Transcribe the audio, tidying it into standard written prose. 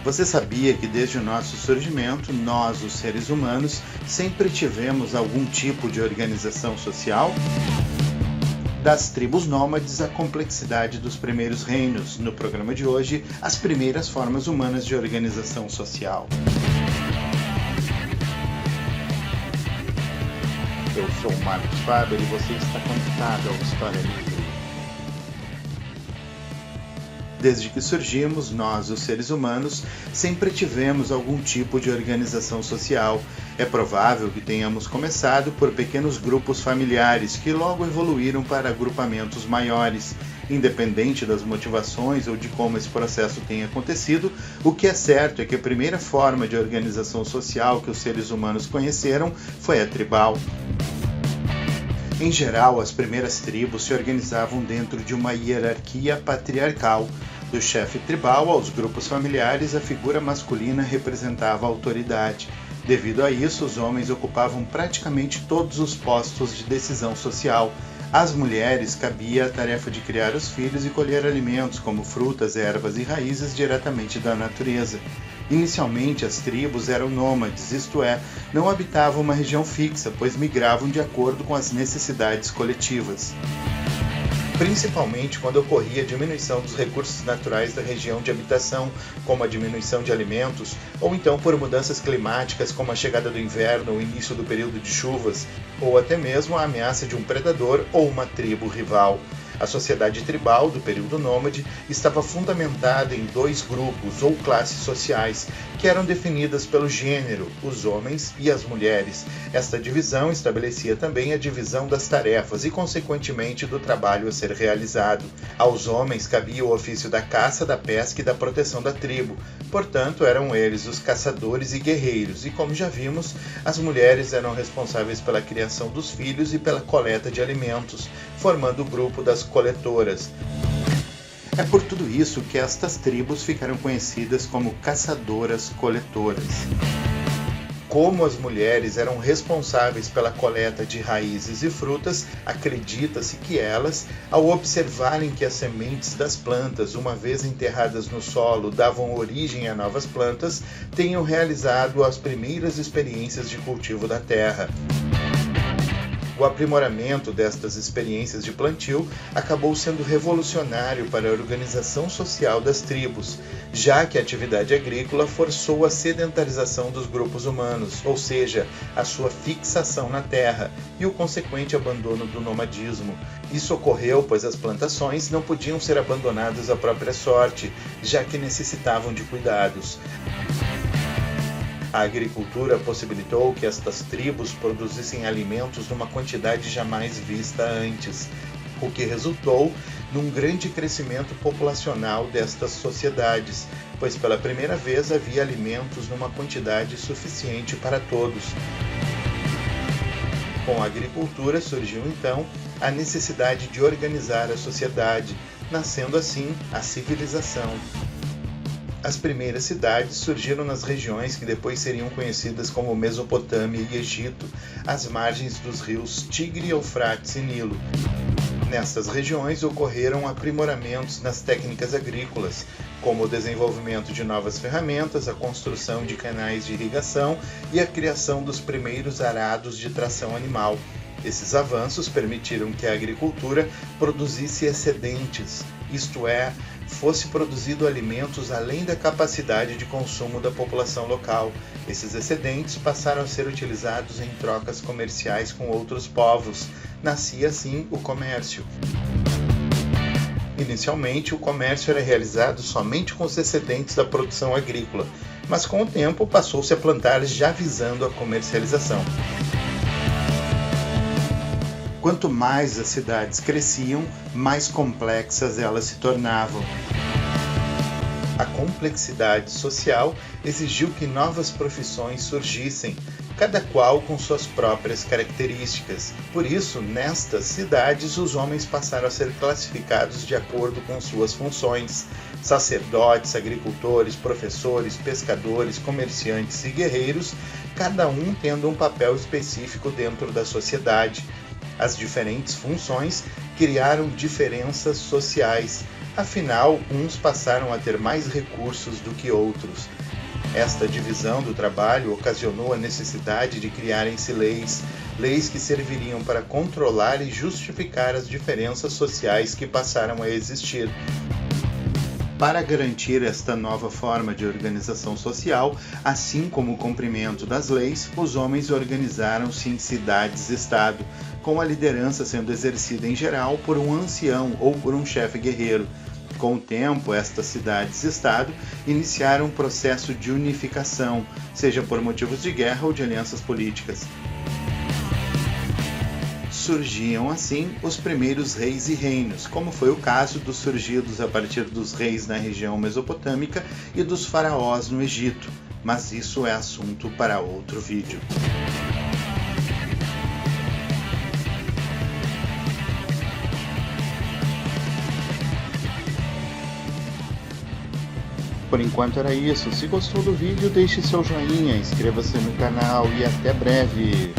Você sabia que desde o nosso surgimento, nós, os seres humanos, sempre tivemos algum tipo de organização social? Das tribos nômades à complexidade dos primeiros reinos. No programa de hoje, as primeiras formas humanas de organização social. Eu sou o Marcos Faber e você está conectado ao História Livre. Desde que surgimos, nós, os seres humanos, sempre tivemos algum tipo de organização social. É provável que tenhamos começado por pequenos grupos familiares que logo evoluíram para agrupamentos maiores. Independente das motivações ou de como esse processo tenha acontecido, o que é certo é que a primeira forma de organização social que os seres humanos conheceram foi a tribal. Em geral, as primeiras tribos se organizavam dentro de uma hierarquia patriarcal. Do chefe tribal aos grupos familiares, a figura masculina representava a autoridade. Devido a isso, os homens ocupavam praticamente todos os postos de decisão social. Às mulheres cabia a tarefa de criar os filhos e colher alimentos, como frutas, ervas e raízes diretamente da natureza. Inicialmente, as tribos eram nômades, isto é, não habitavam uma região fixa, pois migravam de acordo com as necessidades coletivas. Principalmente quando ocorria a diminuição dos recursos naturais da região de habitação, como a diminuição de alimentos, ou então por mudanças climáticas como a chegada do inverno ou o início do período de chuvas, ou até mesmo a ameaça de um predador ou uma tribo rival. A sociedade tribal do período nômade estava fundamentada em dois grupos ou classes sociais, que eram definidas pelo gênero, os homens e as mulheres. Esta divisão estabelecia também a divisão das tarefas e, consequentemente, do trabalho a ser realizado. Aos homens cabia o ofício da caça, da pesca e da proteção da tribo. Portanto, eram eles os caçadores e guerreiros, e como já vimos, as mulheres eram responsáveis pela criação dos filhos e pela coleta de alimentos, formando o grupo das coletoras. É por tudo isso que estas tribos ficaram conhecidas como caçadoras-coletoras. Como as mulheres eram responsáveis pela coleta de raízes e frutas, acredita-se que elas, ao observarem que as sementes das plantas, uma vez enterradas no solo, davam origem a novas plantas, tenham realizado as primeiras experiências de cultivo da terra. O aprimoramento destas experiências de plantio acabou sendo revolucionário para a organização social das tribos, já que a atividade agrícola forçou a sedentarização dos grupos humanos, ou seja, a sua fixação na terra e o consequente abandono do nomadismo. Isso ocorreu pois as plantações não podiam ser abandonadas à própria sorte, já que necessitavam de cuidados. A agricultura possibilitou que estas tribos produzissem alimentos numa quantidade jamais vista antes, o que resultou num grande crescimento populacional destas sociedades, pois pela primeira vez havia alimentos numa quantidade suficiente para todos. Com a agricultura surgiu então a necessidade de organizar a sociedade, nascendo assim a civilização. As primeiras cidades surgiram nas regiões que depois seriam conhecidas como Mesopotâmia e Egito, às margens dos rios Tigre, Eufrates e Nilo. Nestas regiões ocorreram aprimoramentos nas técnicas agrícolas, como o desenvolvimento de novas ferramentas, a construção de canais de irrigação e a criação dos primeiros arados de tração animal. Esses avanços permitiram que a agricultura produzisse excedentes, isto é, fosse produzido alimentos além da capacidade de consumo da população local. Esses excedentes passaram a ser utilizados em trocas comerciais com outros povos. Nascia assim o comércio. Inicialmente, o comércio era realizado somente com os excedentes da produção agrícola, mas com o tempo passou-se a plantar já visando a comercialização. Quanto mais as cidades cresciam, mais complexas elas se tornavam. A complexidade social exigiu que novas profissões surgissem, cada qual com suas próprias características. Por isso, nestas cidades, os homens passaram a ser classificados de acordo com suas funções. Sacerdotes, agricultores, professores, pescadores, comerciantes e guerreiros, cada um tendo um papel específico dentro da sociedade. As diferentes funções criaram diferenças sociais. Afinal, uns passaram a ter mais recursos do que outros. Esta divisão do trabalho ocasionou a necessidade de criarem-se leis que serviriam para controlar e justificar as diferenças sociais que passaram a existir. Para garantir esta nova forma de organização social, assim como o cumprimento das leis, os homens organizaram-se em cidades-estado, com a liderança sendo exercida em geral por um ancião ou por um chefe guerreiro. Com o tempo, estas cidades-estado iniciaram um processo de unificação, seja por motivos de guerra ou de alianças políticas. Surgiam assim os primeiros reis e reinos, como foi o caso dos surgidos a partir dos reis na região mesopotâmica e dos faraós no Egito, mas isso é assunto para outro vídeo. Por enquanto era isso. Se gostou do vídeo, deixe seu joinha, inscreva-se no canal e até breve!